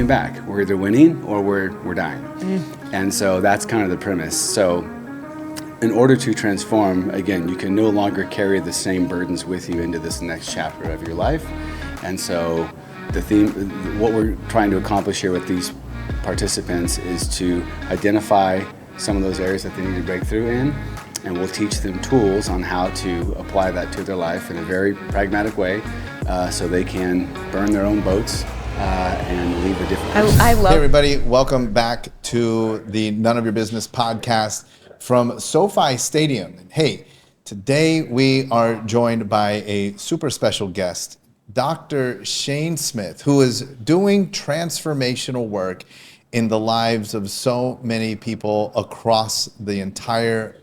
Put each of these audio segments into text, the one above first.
going back. We're either winning or we're dying. And so that's kind of the premise. So in order to transform, again, you can no longer carry the same burdens with you into this next chapter of your life. And so the theme, what we're trying to accomplish here with these participants is to identify some of those areas that they need to break through in, and we'll teach them tools on how to apply that to their life in a very pragmatic way, so they can burn their own boats and leave a different. I love. Hey everybody, welcome back to the None of Your Business podcast from SoFi Stadium. Hey, today we are joined by a super special guest, Dr. Shane Smith, who is doing transformational work in the lives of so many people across the entire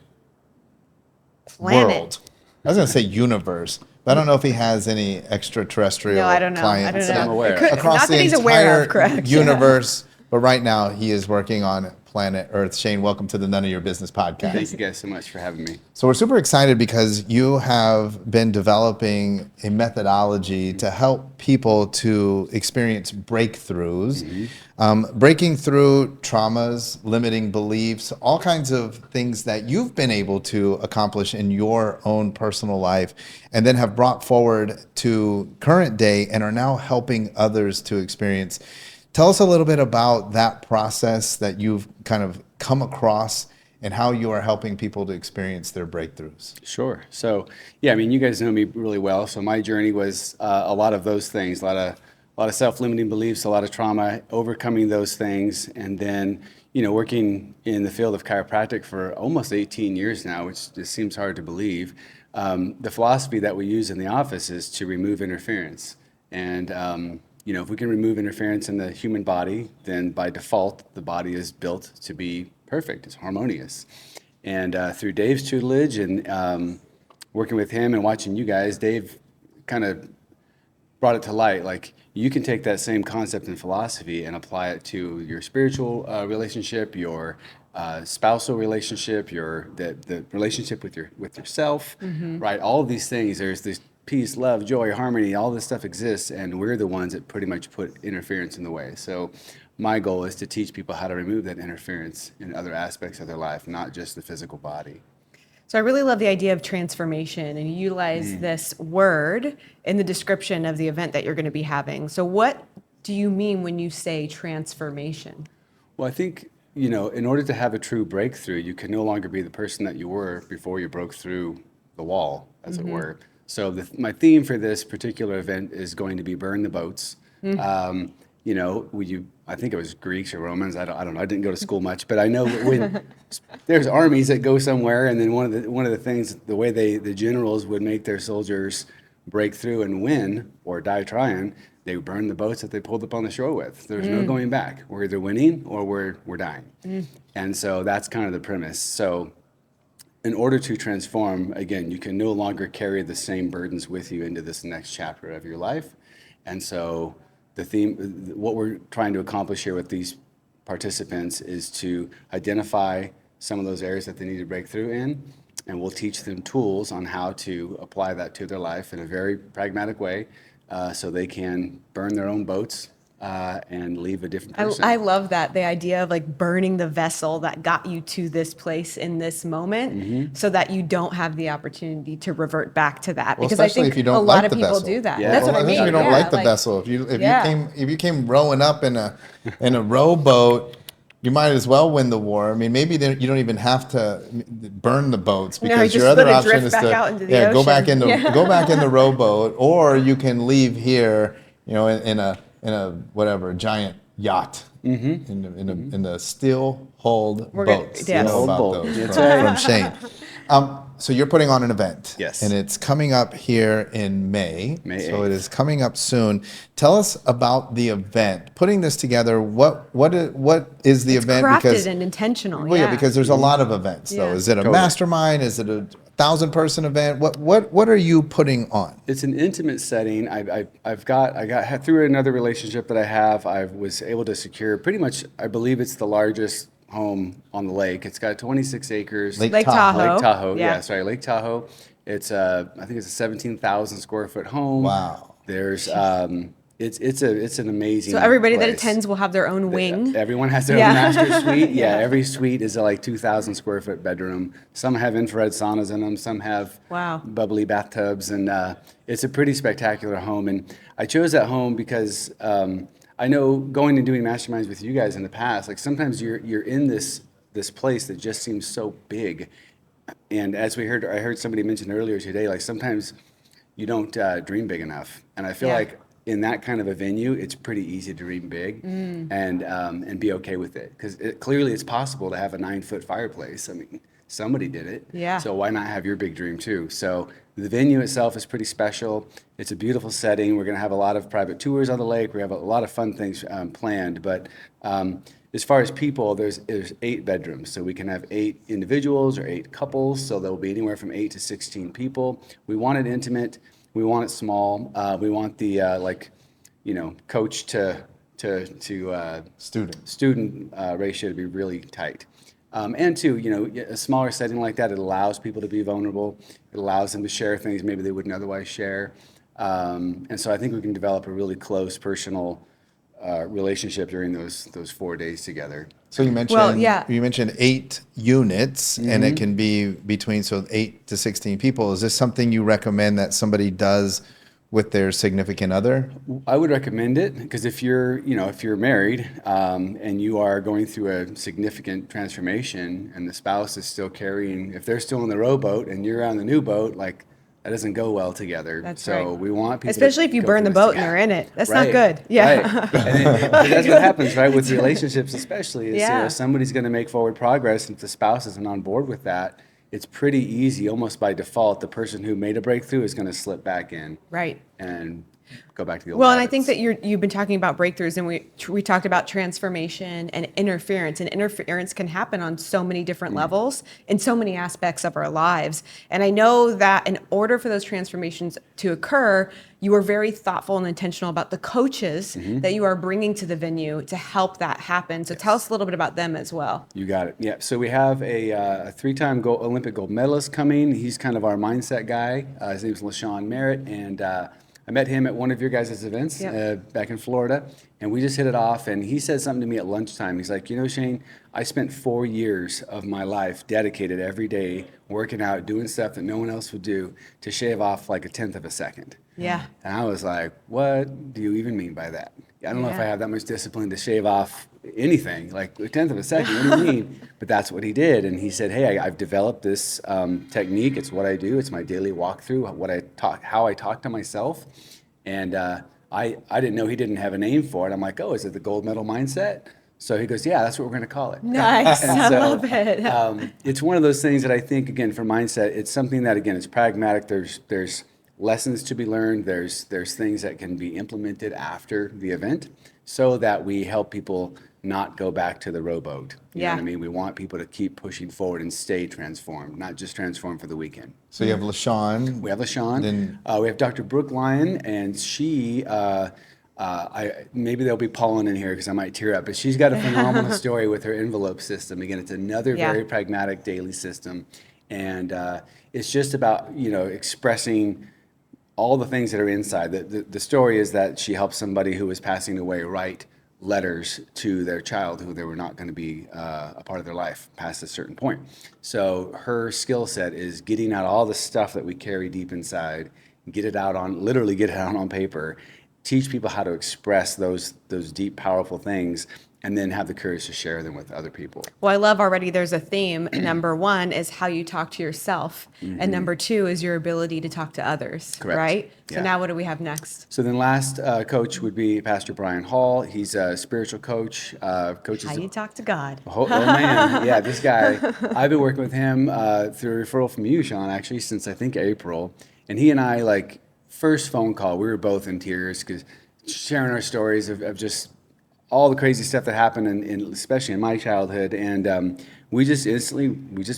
world. I was going to say universe, but I don't know if he has any extraterrestrial clients. I'm aware. Across Not the that he's aware of, entire correct? universe, but right now he is working on planet Earth. Shane, welcome to the None of Your Business podcast. Thank you guys so much for having me. So we're super excited because you have been developing a methodology to help people to experience breakthroughs, breaking through traumas, limiting beliefs, all kinds of things that you've been able to accomplish in your own personal life, and then have brought forward to current day and are now helping others to experience. Tell us a little bit about that process that you've kind of come across and how you are helping people to experience their breakthroughs. Sure. So, yeah, I mean, you guys know me really well. So my journey was a lot of those things, a lot of self-limiting beliefs, a lot of trauma, overcoming those things, and then, working in the field of chiropractic for almost 18 years now, which just seems hard to believe. The philosophy that we use in the office is to remove interference. And if we can remove interference in the human body, then by default, the body is built to be perfect, it's harmonious. And through Dave's tutelage and working with him and watching you guys, Dave kind of brought it to light. Like, you can take that same concept and philosophy and apply it to your spiritual relationship, your spousal relationship, the relationship with yourself, right? All of these things, there's this peace, love, joy, harmony, all this stuff exists, and we're the ones that pretty much put interference in the way. So my goal is to teach people how to remove that interference in other aspects of their life, not just the physical body. So I really love the idea of transformation, and you utilize this word in the description of the event that you're going to be having. So what do you mean when you say transformation? Well, I think, in order to have a true breakthrough, you can no longer be the person that you were before you broke through the wall, as it were. So my theme for this particular event is going to be burn the boats. I think it was Greeks or Romans. I don't know. I didn't go to school much, but I know when there's armies that go somewhere, and then one of the things, the way the generals would make their soldiers break through and win or die trying, they burn the boats that they pulled up on the shore with. There's no going back. We're either winning or we're dying. And so that's kind of the premise. So in order to transform, again, you can no longer carry the same burdens with you into this next chapter of your life. And so the theme, what we're trying to accomplish here with these participants is to identify some of those areas that they need to break through in, and we'll teach them tools on how to apply that to their life in a very pragmatic way, so they can burn their own boats and leave a different person. I love that, the idea of like burning the vessel that got you to this place in this moment, so that you don't have the opportunity to revert back to that. Well, because I especially think if you don't a lot like of the people vessel. do that. Yeah. That's what I mean. If you don't Yeah, like the vessel, if you came rowing up in a rowboat, you might as well win the war. I mean, maybe you don't even have to burn the boats, because your other option is to go back in the rowboat, or you can leave here, in a whatever giant yacht, in the steel hold boats. Yes. You know about Boat. those That's from Shane. So you're putting on an event. Yes. And it's coming up here in May. May So 8th. it is coming up soon. Tell us about the event. Putting this together, what is the event? Crafted and intentional. Well, yeah, because there's a lot of events though. Yeah. Is it a Totally. mastermind? Is it a 1,000-person event? What are you putting on? It's an intimate setting. I got through another relationship that I was able to secure pretty much, I believe it's the largest home on the lake. It's got 26 acres. Lake Lake Tahoe. Tahoe. Lake Tahoe. Yeah. Yeah, sorry, Lake Tahoe. It's I think it's a 17,000 square foot home. Wow. There's It's an amazing. So everybody that place. attends will have their own wing. Everyone has their Yeah. own master suite. Yeah, Yeah. every suite is a like 2,000 square foot bedroom. Some have infrared saunas in them. Some have Wow. bubbly bathtubs, and it's a pretty spectacular home. And I chose that home because I know going and doing masterminds with you guys in the past, like sometimes you're in this place that just seems so big. And as I heard somebody mention earlier today, like sometimes you don't dream big enough. And I feel Yeah. like in that kind of a venue, it's pretty easy to dream big and be okay with it. Because clearly it's possible to have a 9-foot fireplace. I mean, somebody did it. Yeah. So why not have your big dream too? So the venue itself is pretty special. It's a beautiful setting. We're going to have a lot of private tours on the lake. We have a lot of fun things planned. But as far as people, there's 8 bedrooms. So we can have 8 individuals or 8 couples. So there will be anywhere from 8 to 16 people. We want it intimate. We want it small. We want the coach to student ratio to be really tight. And two, a smaller setting like that, it allows people to be vulnerable. It allows them to share things maybe they wouldn't otherwise share. And so I think we can develop a really close personal relationship during those 4 days together. So you mentioned Well, yeah. you mentioned 8 units, and it can be between 8 to 16 people. Is this something you recommend that somebody does with their significant other? I would recommend it because if you're married and you are going through a significant transformation and the spouse is still carrying, if they're still in the rowboat and you're on the new boat, like that doesn't go well together. That's so right. we want people, Especially if you go burn through the this boat and together. they're in it. That's Right, not good. Yeah. Right. And that's what happens, right, with relationships especially. Is, Yeah. somebody's going to make forward progress, and if the spouse isn't on board with that, it's pretty easy, almost by default, the person who made a breakthrough is going to slip back in. Right. And go back to the old Well, and I think habits. that you've been talking about breakthroughs, and we talked about transformation and interference can happen on so many different levels in so many aspects of our lives. And I know that in order for those transformations to occur, you are very thoughtful and intentional about the coaches that you are bringing to the venue to help that happen. So tell us a little bit about them as well. You got it. Yeah. So we have a 3-time Olympic gold medalist coming. He's kind of our mindset guy. His name's LaShawn Merritt, and I met him at one of your guys' events back in Florida, and we just hit it off. And he said something to me at lunchtime. He's like, Shane, I spent 4 years of my life dedicated every day, working out, doing stuff that no one else would do to shave off like 1/10 of a second. Yeah. And I was like, what do you even mean by that? I don't know if I Yeah. have that much discipline to shave off anything, like 1/10 of a second. What do you mean? But that's what he did. And he said, hey, I've developed this technique. It's what I do. It's my daily walkthrough, how I talk to myself. And I didn't know he didn't have a name for it. I'm like, oh, is it the gold medal mindset? So he goes, yeah, that's what we're going to call it. Nice. And I so, love it. it's one of those things that I think, again, for mindset, it's something that, again, it's pragmatic. There's lessons to be learned. There's things that can be implemented after the event so that we help people not go back to the rowboat. You know Yeah. what I mean? We want people to keep pushing forward and stay transformed, not just transform for the weekend. So you have LaShawn. We have LaShawn. Then- We have Dr. Brookh Lyons, and she, maybe there'll be pollen in here because I might tear up, but she's got a phenomenal story with her envelope system. Again, it's another Yeah. very pragmatic daily system. And it's just about, expressing all the things that are inside. The story is that she helped somebody who was passing away write letters to their child who they were not going to be a part of their life past a certain point. So her skill set is getting out all the stuff that we carry deep inside, literally get it out on paper, teach people how to express those deep, powerful things, and then have the courage to share them with other people. Well, I love already there's a theme. Number 1 is how you talk to yourself. And number 2 is your ability to talk to others. Correct. Right? So Yeah. now what do we have next? So then last coach would be Pastor Brian Hall. He's a spiritual coach. Coaches How you talk to God. Oh man, yeah, this guy. I've been working with him through a referral from you, Sean, actually, since I think April. And he and I, first phone call, we were both in tears because sharing our stories of just all the crazy stuff that happened, especially in my childhood. And we just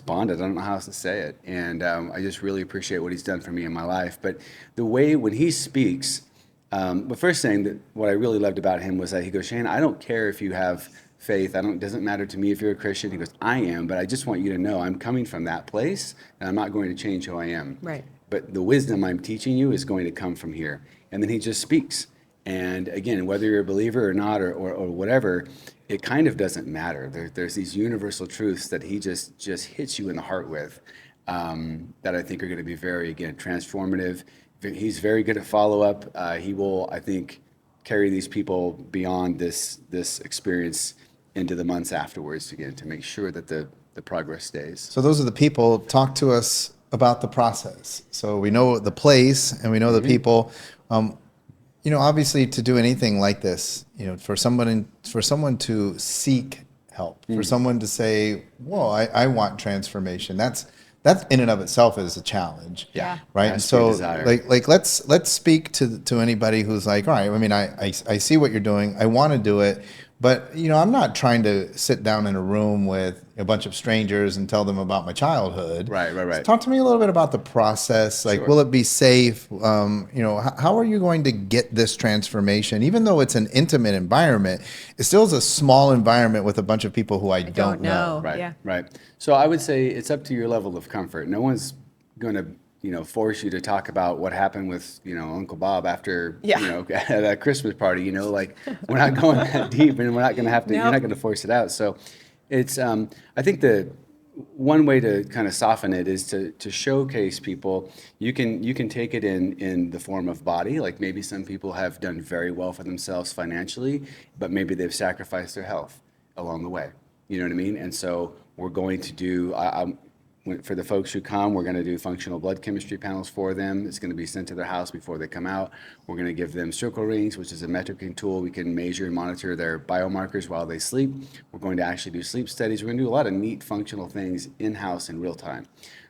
bonded. I don't know how else to say it. And I just really appreciate what he's done for me in my life. But the way when he speaks, the first thing that what I really loved about him was that he goes, Shane, I don't care if you have faith. It doesn't matter to me if you're a Christian. He goes, I am, but I just want you to know I'm coming from that place, and I'm not going to change who I am. Right. But the wisdom I'm teaching you is going to come from here. And then he just speaks. And again, whether you're a believer or not, or whatever, it kind of doesn't matter. There's these universal truths that he just hits you in the heart with, that I think are going to be very, again, transformative. He's very good at follow-up. He will, I think, carry these people beyond this experience into the months afterwards, again, to make sure that the progress stays. So those are the people. Talk to us about the process. So we know the place and we know the people. Obviously, to do anything like this, for someone to seek help, for someone to say, "Whoa, I want transformation." That's in and of itself is a challenge. Yeah. Right. And so, let's speak to anybody who's like, all right. I mean, I see what you're doing. I want to do it. But, I'm not trying to sit down in a room with a bunch of strangers and tell them about my childhood. Right. So talk to me a little bit about the process. Like, will it be safe? How are you going to get this transformation? Even though it's an intimate environment, it still is a small environment with a bunch of people who I don't know. Right. Yeah. Right. So I would say it's up to your level of comfort. No one's going to force you to talk about what happened with, Uncle Bob after, at that Christmas party, like we're not going that deep, and we're not going to have to, you're not going to force it out. So it's, I think the one way to kind of soften it is to showcase people. You can take it in the form of body, like maybe some people have done very well for themselves financially, but maybe they've sacrificed their health along the way. You know what I mean? And so we're going to do, for the folks who come, we're going to do functional blood chemistry panels for them. It's going to be sent to their house before they come out. We're going to give them circle rings, which is a metricing tool. We can measure and monitor their biomarkers while they sleep. We're going to actually do sleep studies. We're going to do a lot of neat functional things in-house in real time.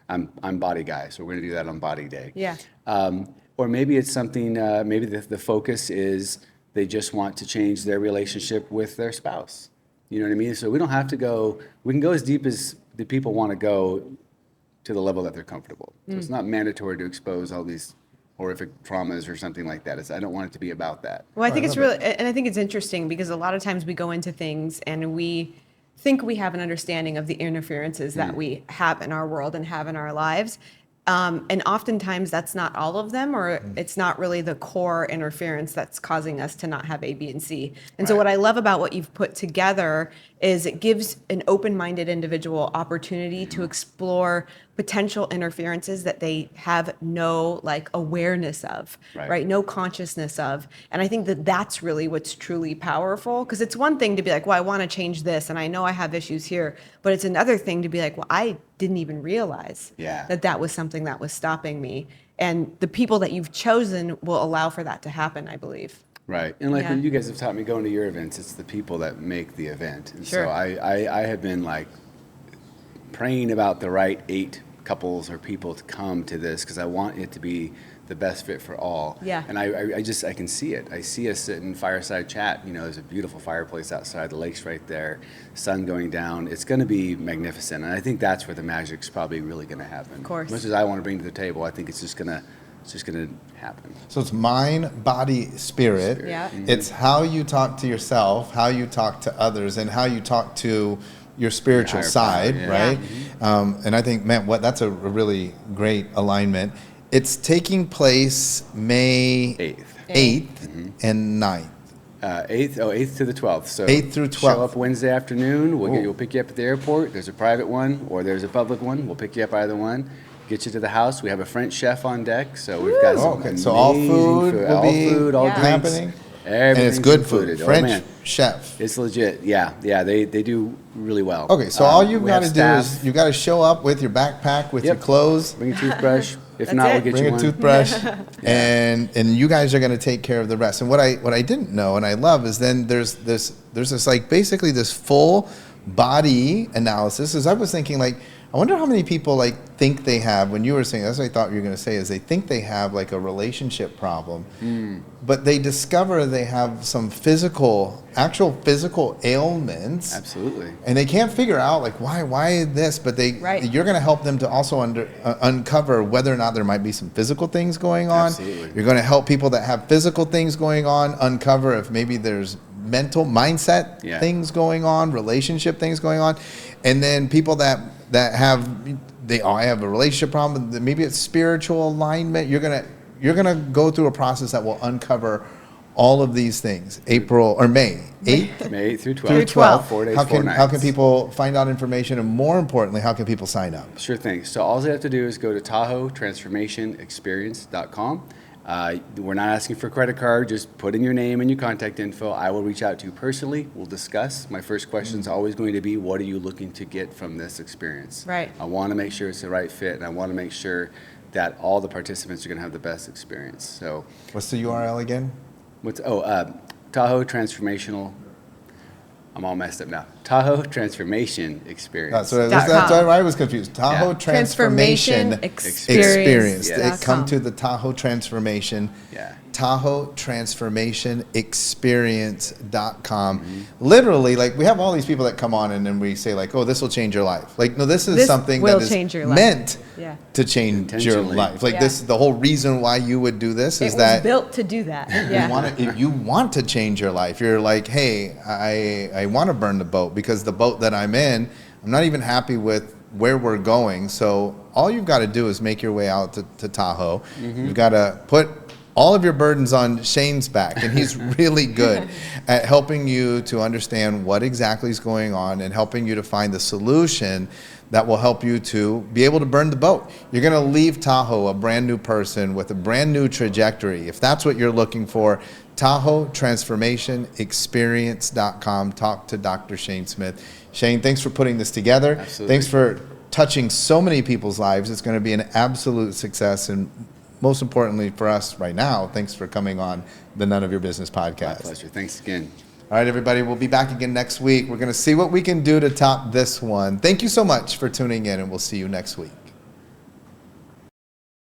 I'm body guy, so we're going to do that on body day. Yeah. Or maybe it's something, maybe the focus is they just want to change their relationship with their spouse. You know what I mean? So we don't have to go, we can go as deep as the people want to go to the level that they're comfortable. So it's not mandatory to expose all these horrific traumas or something like that. I don't want it to be about that. Well, I think it's really, and I think it's interesting because a lot of times we go into things and we think we have an understanding of the interferences that we have in our world and have in our lives. And oftentimes that's not all of them, or it's not really the core interference that's causing us to not have A, B, and C. And so what I love about what you've put together is it gives an open-minded individual opportunity to explore potential interferences that they have no awareness of, right? No consciousness of. And I think that that's really what's truly powerful, because it's one thing to be like, well, I want to change this and I know I have issues here, but it's another thing to be like, well, I didn't even realize that was something that was stopping me. And the people that you've chosen will allow for that to happen, I believe. Right. And when you guys have taught me going to your events, it's the people that make the event. And so I have been praying about the right 8 couples or people to come to this, because I want it to be the best fit for all. Yeah. And I can see it. I see us sitting fireside chat. There's a beautiful fireplace outside. The lake's right there. Sun going down. It's going to be magnificent. And I think that's where the magic's probably really going to happen. Of course. As much as I want to bring to the table, I think it's just going to happen. So it's mind, body, spirit. Yeah. Mm-hmm. It's how you talk to yourself, how you talk to others, and how you talk to your spiritual side, right? And I think, man, that's a really great alignment. It's taking place May 8th and 9th. 8th to the 12th. So 8th through 12th. Show up Wednesday afternoon. We'll pick you up at the airport. There's a private one or there's a public one. We'll pick you up either one. Get you to the house. We have a French chef on deck, so we've got some amazing so all food will all be food, all drinks, happening. And it's good food. French chef. It's legit. Yeah, they do really well. Okay, so all you've got to do is you got to show up with your backpack, with your clothes. Bring a toothbrush. If not, we'll get you one. Bring a toothbrush, and you guys are going to take care of the rest. And what I didn't know and I love is then there's this basically this full body analysis. As I was thinking, I wonder how many people think they have, when you were saying, that's what I thought you were going to say, is they think they have a relationship problem, but they discover they have some actual physical ailments. Absolutely. And they can't figure out why this, but you're going to help them to also uncover whether or not there might be some physical things going on. Absolutely. You're going to help people that have physical things going on uncover if maybe there's mental mindset things going on, relationship things going on, and then people that have I have a relationship problem, maybe it's spiritual alignment. You're gonna go through a process that will uncover all of these things, April or May 8th May 8th through 12th. Through 12th. 4 days, how 4 can nights. how can people find out information, and more importantly, how can people sign up? Sure thing. So all they have to do is go to TahoeTransformationExperience.com. We're not asking for a credit card. Just put in your name and your contact info. I will reach out to you personally. We'll discuss. My first question is always going to be, what are you looking to get from this experience? Right. I want to make sure it's the right fit, and I want to make sure that all the participants are going to have the best experience. So What's the URL again? Tahoe Transformational. I'm all messed up now. Tahoe Transformation Experience. That's why I was confused. Tahoe Yeah. Transformation Experience. They come to the Tahoe Transformation. Yeah. Tahoe Transformation Experience.com. Literally, like, we have all these people that come on and then we say, like, oh, this will change your life. Like, no, this is This something will that change is your life. meant Yeah. to change your Intentionally. life. Like, Yeah. this, the whole reason why you would do this It is was that built to do that. Yeah. if you want to change your life, you're like, hey, I want to burn the boat, because the boat that I'm in, I'm not even happy with where we're going. So all you've got to do is make your way out to Tahoe. You've got to put all of your burdens on Shane's back, and he's really good at helping you to understand what exactly is going on and helping you to find the solution that will help you to be able to burn the boat. You're going to leave Tahoe a brand new person with a brand new trajectory. If that's what you're looking for, Tahoe Transformation Experience.com. Talk to Dr. Shane Smith. Shane, thanks for putting this together. Absolutely. Thanks for touching so many people's lives. It's going to be an absolute success, and most importantly for us right now, thanks for coming on the None of Your Business podcast. My pleasure. Thanks again. All right, everybody, we'll be back again next week. We're going to see what we can do to top this one. Thank you so much for tuning in, and we'll see you next week.